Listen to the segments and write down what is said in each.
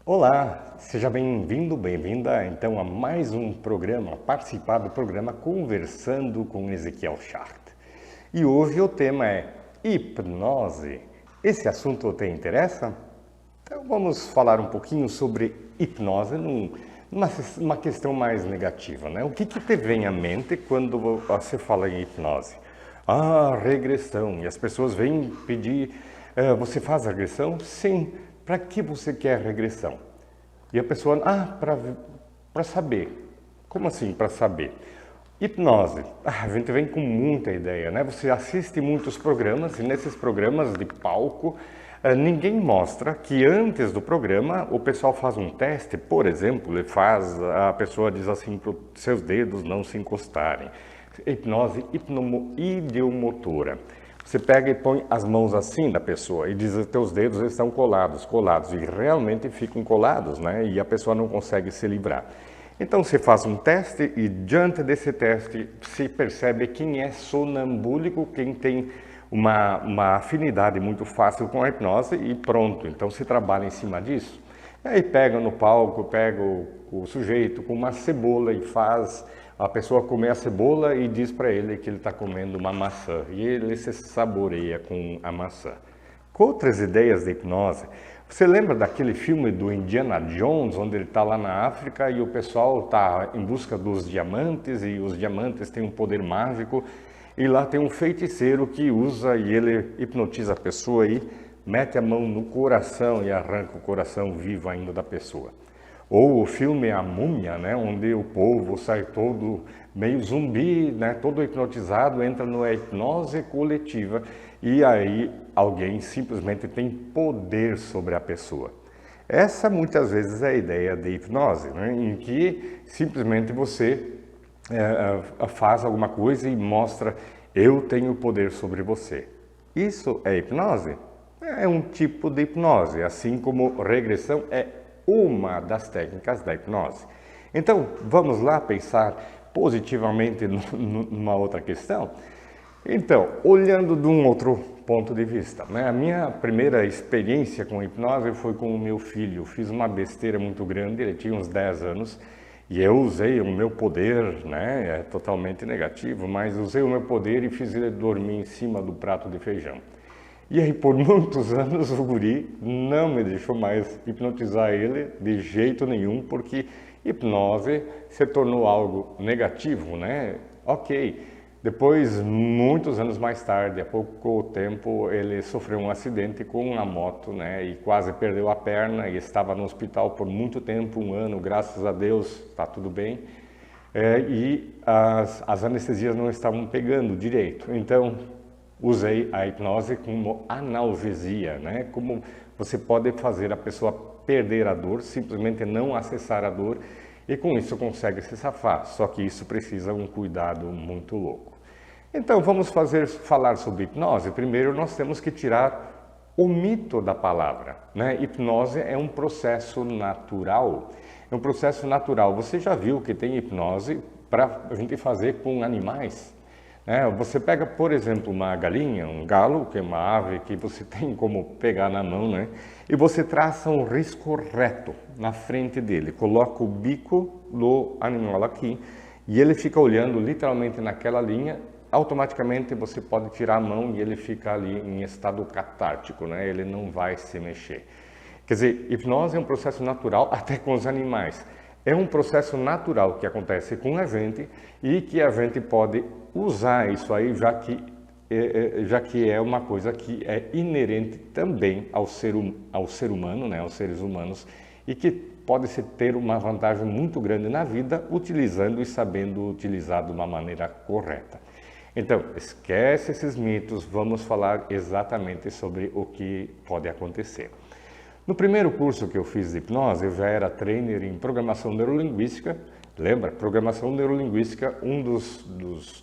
Olá, seja bem-vindo, bem-vinda então a mais um programa, participar do programa Conversando com Ezequiel Schacht. E hoje o tema é hipnose. Esse assunto te interessa? Então vamos falar um pouquinho sobre hipnose numa questão mais negativa, né? O que te vem à mente quando você fala em hipnose? Ah, regressão. E as pessoas vêm pedir, você faz regressão? Sim. Para que você quer regressão? E a pessoa, para saber. Como assim para saber? Hipnose. A gente vem com muita ideia, né? Você assiste muitos programas e nesses programas de palco, ninguém mostra que antes do programa o pessoal faz um teste, por exemplo, a pessoa diz assim para os seus dedos não se encostarem. Hipnose ideomotora. Você pega e põe as mãos assim da pessoa e diz que os teus dedos estão colados, e realmente ficam colados, né? E a pessoa não consegue se livrar. Então você faz um teste e diante desse teste se percebe quem é sonambúlico, quem tem uma afinidade muito fácil com a hipnose e pronto. Então se trabalha em cima disso. E aí pega no palco, pega o sujeito com uma cebola e faz a pessoa comer a cebola e diz para ele que ele está comendo uma maçã. E ele se saboreia com a maçã. Com outras ideias de hipnose, você lembra daquele filme do Indiana Jones, onde ele está lá na África e o pessoal está em busca dos diamantes e os diamantes têm um poder mágico e lá tem um feiticeiro que usa e ele hipnotiza a pessoa e mete a mão no coração e arranca o coração vivo ainda da pessoa. Ou o filme A Múmia, né, onde o povo sai todo meio zumbi, né, todo hipnotizado, entra numa hipnose coletiva e aí alguém simplesmente tem poder sobre a pessoa. Essa muitas vezes é a ideia de hipnose, né, em que simplesmente você faz alguma coisa e mostra eu tenho poder sobre você. Isso é hipnose? É um tipo de hipnose, assim como regressão é uma das técnicas da hipnose. Então, vamos lá pensar positivamente numa outra questão? Então, olhando de um outro ponto de vista, né? A minha primeira experiência com hipnose foi com o meu filho. Fiz uma besteira muito grande, ele tinha uns 10 anos, e eu usei o meu poder, né? É totalmente negativo, mas usei o meu poder e fiz ele dormir em cima do prato de feijão. E aí, por muitos anos, o guri não me deixou mais hipnotizar ele de jeito nenhum, porque hipnose se tornou algo negativo, né? Ok. Depois, muitos anos mais tarde, há pouco tempo, ele sofreu um acidente com uma moto, né? E quase perdeu a perna e estava no hospital por muito tempo, 1 ano, graças a Deus, está tudo bem. E as anestesias não estavam pegando direito. Então, usei a hipnose como analgesia, né? Como você pode fazer a pessoa perder a dor, simplesmente não acessar a dor e com isso consegue se safar. Só que isso precisa um cuidado muito louco. Então vamos falar sobre hipnose. Primeiro nós temos que tirar o mito da palavra, né? Hipnose é um processo natural. É um processo natural. Você já viu que tem hipnose para a gente fazer com animais? Você pega, por exemplo, uma galinha, um galo, que é uma ave que você tem como pegar na mão, né? E você traça um risco reto na frente dele, coloca o bico do animal aqui e ele fica olhando literalmente naquela linha, automaticamente você pode tirar a mão e ele fica ali em estado catártico, né? Ele não vai se mexer. Quer dizer, hipnose é um processo natural até com os animais. É um processo natural que acontece com a gente e que a gente pode usar isso aí, já que é uma coisa que é inerente também ao ser humano, né, aos seres humanos, e que pode se ter uma vantagem muito grande na vida utilizando e sabendo utilizar de uma maneira correta. Então, esquece esses mitos, vamos falar exatamente sobre o que pode acontecer. No primeiro curso que eu fiz de hipnose, eu já era trainer em programação neurolinguística. Lembra? Programação neurolinguística,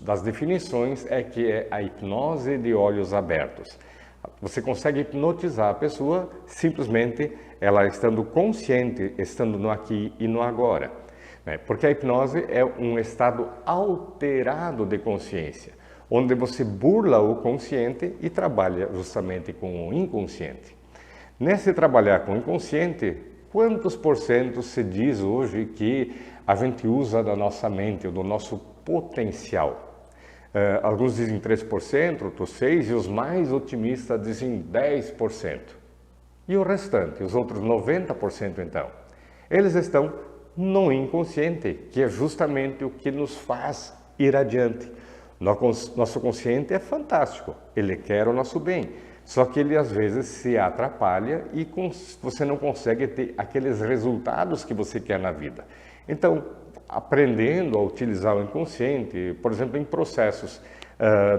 das definições é que é a hipnose de olhos abertos. Você consegue hipnotizar a pessoa simplesmente ela estando consciente, estando no aqui e no agora. Porque a hipnose é um estado alterado de consciência, onde você burla o consciente e trabalha justamente com o inconsciente. Nesse trabalhar com o inconsciente, quantos porcentos se diz hoje que a gente usa da nossa mente, ou do nosso potencial? Alguns dizem 3%, outros 6%, e os mais otimistas dizem 10%. E o restante, os outros 90% então? Eles estão no inconsciente, que é justamente o que nos faz ir adiante. Nosso consciente é fantástico, ele quer o nosso bem, só que ele às vezes se atrapalha e você não consegue ter aqueles resultados que você quer na vida. Então, aprendendo a utilizar o inconsciente, por exemplo, em processos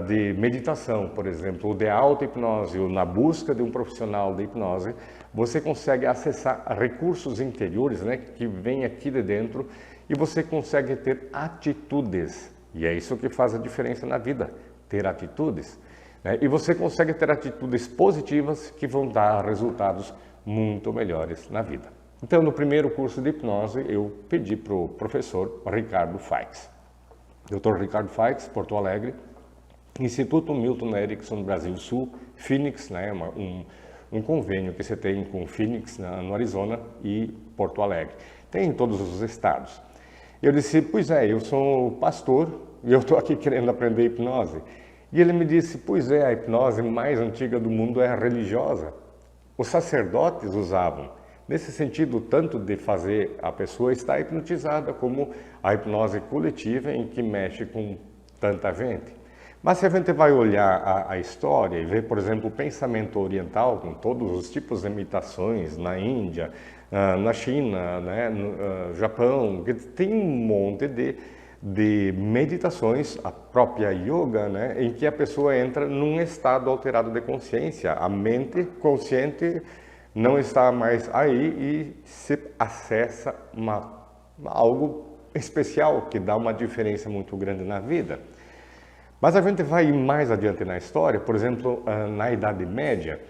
de meditação, por exemplo, ou de auto-hipnose, ou na busca de um profissional de hipnose, você consegue acessar recursos interiores, né, que vêm aqui de dentro, e você consegue ter atitudes. E é isso que faz a diferença na vida, ter atitudes. Né? E você consegue ter atitudes positivas que vão dar resultados muito melhores na vida. Então, no primeiro curso de hipnose, eu pedi para o professor Ricardo Faix. Dr. Ricardo Faix, Porto Alegre, Instituto Milton Erickson, Brasil Sul, Phoenix, né, um convênio que você tem com Phoenix, no Arizona, e Porto Alegre. Tem em todos os estados. Eu disse, pois é, eu sou pastor e eu estou aqui querendo aprender hipnose. E ele me disse, pois é, a hipnose mais antiga do mundo é a religiosa. Os sacerdotes usavam. Nesse sentido, tanto de fazer a pessoa estar hipnotizada, como a hipnose coletiva em que mexe com tanta gente. Mas se a gente vai olhar a história e ver, por exemplo, o pensamento oriental, com todos os tipos de imitações na Índia, na China, né, no Japão, que tem um monte de meditações, a própria yoga, né, em que a pessoa entra num estado alterado de consciência. A mente consciente não está mais aí e se acessa algo especial que dá uma diferença muito grande na vida. Mas a gente vai ir mais adiante na história, por exemplo, na Idade Média,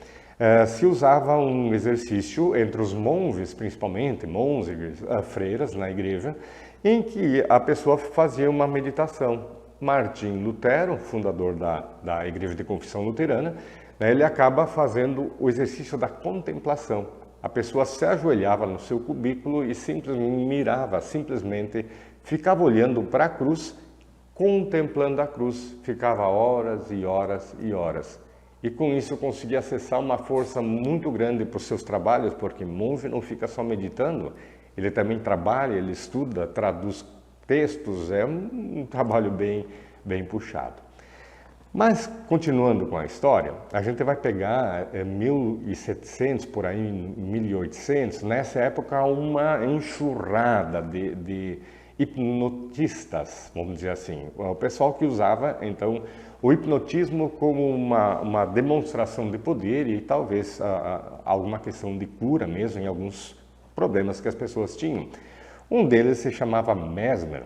se usava um exercício entre os monges, principalmente, monges, freiras na igreja, em que a pessoa fazia uma meditação. Martim Lutero, fundador da Igreja de Confissão Luterana, né, ele acaba fazendo o exercício da contemplação. A pessoa se ajoelhava no seu cubículo e simplesmente ficava olhando para a cruz, contemplando a cruz, ficava horas e horas e horas. E com isso conseguia acessar uma força muito grande para os seus trabalhos, porque monge não fica só meditando, ele também trabalha, ele estuda, traduz textos, é um trabalho bem puxado. Mas, continuando com a história, a gente vai pegar 1700, por aí, 1800, nessa época uma enxurrada de hipnotistas, vamos dizer assim. O pessoal que usava, então, o hipnotismo como uma demonstração de poder e talvez alguma questão de cura mesmo em alguns problemas que as pessoas tinham. Um deles se chamava Mesmer.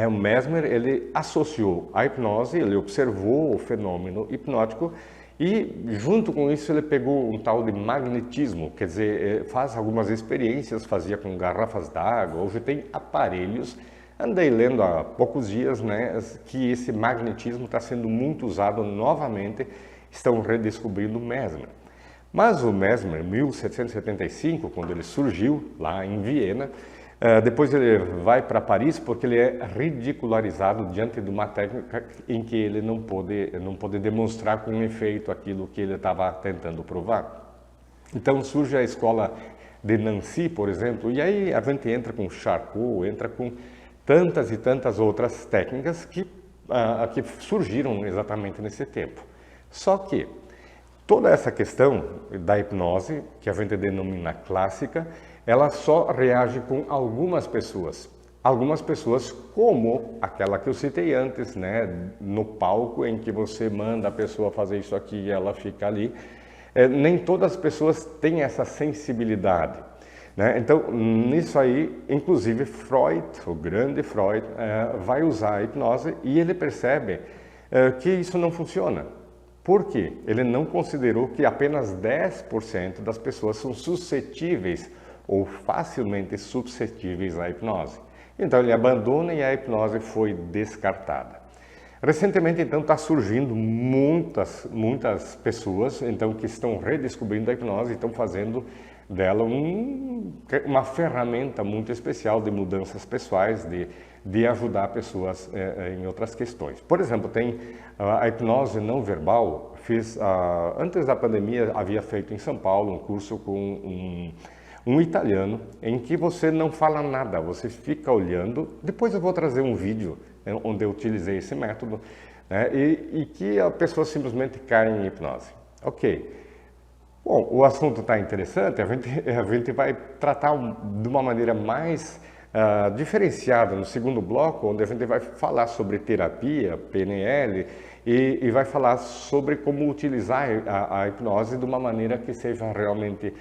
O Mesmer, ele associou a hipnose, ele observou o fenômeno hipnótico e, junto com isso, ele pegou um tal de magnetismo, quer dizer, faz algumas experiências, fazia com garrafas d'água, hoje tem aparelhos. Andei lendo há poucos dias, né, que esse magnetismo está sendo muito usado novamente, estão redescobrindo o Mesmer. Mas o Mesmer, em 1775, quando ele surgiu lá em Viena, depois ele vai para Paris porque ele é ridicularizado diante de uma técnica em que ele não pôde demonstrar com efeito aquilo que ele estava tentando provar. Então surge a escola de Nancy, por exemplo, e aí a gente entra com Charcot, entra com tantas e tantas outras técnicas que surgiram exatamente nesse tempo. Só que toda essa questão da hipnose, que a gente denomina clássica, ela só reage com algumas pessoas. Algumas pessoas, como aquela que eu citei antes, né, no palco em que você manda a pessoa fazer isso aqui e ela fica ali. Nem todas as pessoas têm essa sensibilidade. Né? Então, nisso aí, inclusive Freud, o grande Freud, vai usar a hipnose e ele percebe que isso não funciona. Por quê? Ele não considerou que apenas 10% das pessoas são suscetíveis ou facilmente suscetíveis à hipnose. Então ele abandona e a hipnose foi descartada. Recentemente, então, está surgindo muitas pessoas então, que estão redescobrindo a hipnose e estão fazendo dela uma ferramenta muito especial de mudanças pessoais, de ajudar pessoas em outras questões. Por exemplo, tem a hipnose não verbal. Antes da pandemia, havia feito em São Paulo um curso com um italiano em que você não fala nada, você fica olhando. Depois eu vou trazer um vídeo onde eu utilizei esse método, né, e que a pessoa simplesmente cai em hipnose. Ok. Bom, o assunto está interessante, a gente vai tratar de uma maneira mais diferenciada no segundo bloco, onde a gente vai falar sobre terapia, PNL, e vai falar sobre como utilizar a hipnose de uma maneira que seja realmente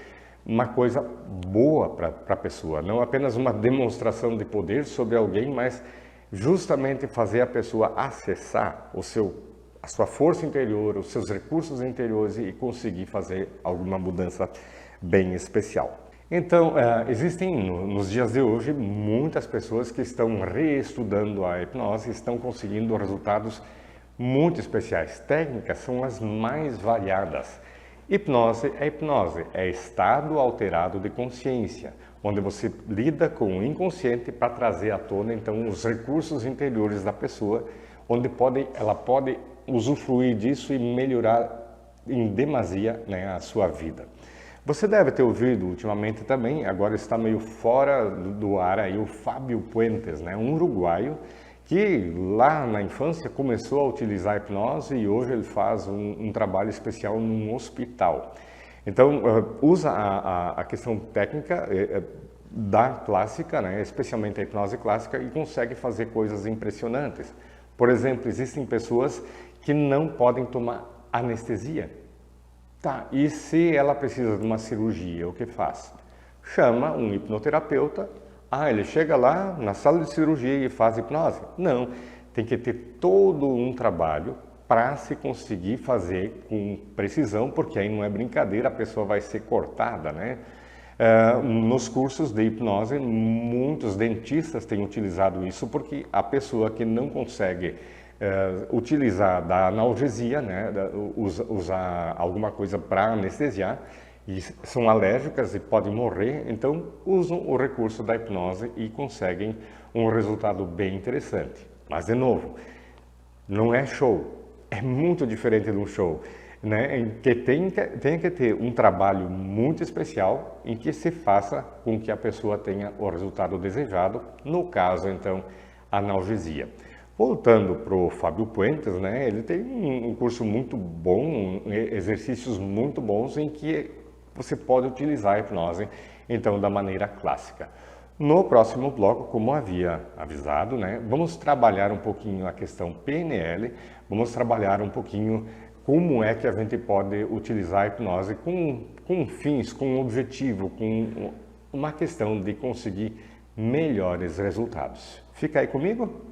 uma coisa boa para a pessoa, não apenas uma demonstração de poder sobre alguém, mas justamente fazer a pessoa acessar a sua força interior, os seus recursos interiores e conseguir fazer alguma mudança bem especial. Então, existem nos dias de hoje muitas pessoas que estão reestudando a hipnose e estão conseguindo resultados muito especiais. Técnicas são as mais variadas. Hipnose, é estado alterado de consciência, onde você lida com o inconsciente para trazer à tona então os recursos interiores da pessoa, onde ela pode usufruir disso e melhorar em demasia, né, a sua vida. Você deve ter ouvido ultimamente também, agora está meio fora do ar aí, o Fábio Puentes, né, um uruguaio que lá na infância começou a utilizar a hipnose e hoje ele faz um trabalho especial num hospital. Então, usa a questão técnica da clássica, né, especialmente a hipnose clássica, e consegue fazer coisas impressionantes. Por exemplo, existem pessoas que não podem tomar anestesia. Tá, e se ela precisa de uma cirurgia, o que faz? Chama um hipnoterapeuta. Ele chega lá na sala de cirurgia e faz hipnose? Não, tem que ter todo um trabalho para se conseguir fazer com precisão, porque aí não é brincadeira, a pessoa vai ser cortada, né? Nos cursos de hipnose, muitos dentistas têm utilizado isso, porque a pessoa que não consegue utilizar da analgesia, né, usar alguma coisa para anestesiar, e são alérgicas e podem morrer, então usam o recurso da hipnose e conseguem um resultado bem interessante. Mas, de novo, não é show, é muito diferente de um show, né? Em que tem que ter um trabalho muito especial em que se faça com que a pessoa tenha o resultado desejado, no caso, então, analgesia. Voltando para o Fábio Puentes, né? Ele tem um curso muito bom, exercícios muito bons em que você pode utilizar a hipnose, então, da maneira clássica. No próximo bloco, como havia avisado, né, vamos trabalhar um pouquinho a questão PNL, vamos trabalhar um pouquinho como é que a gente pode utilizar a hipnose com fins, com um objetivo, com uma questão de conseguir melhores resultados. Fica aí comigo?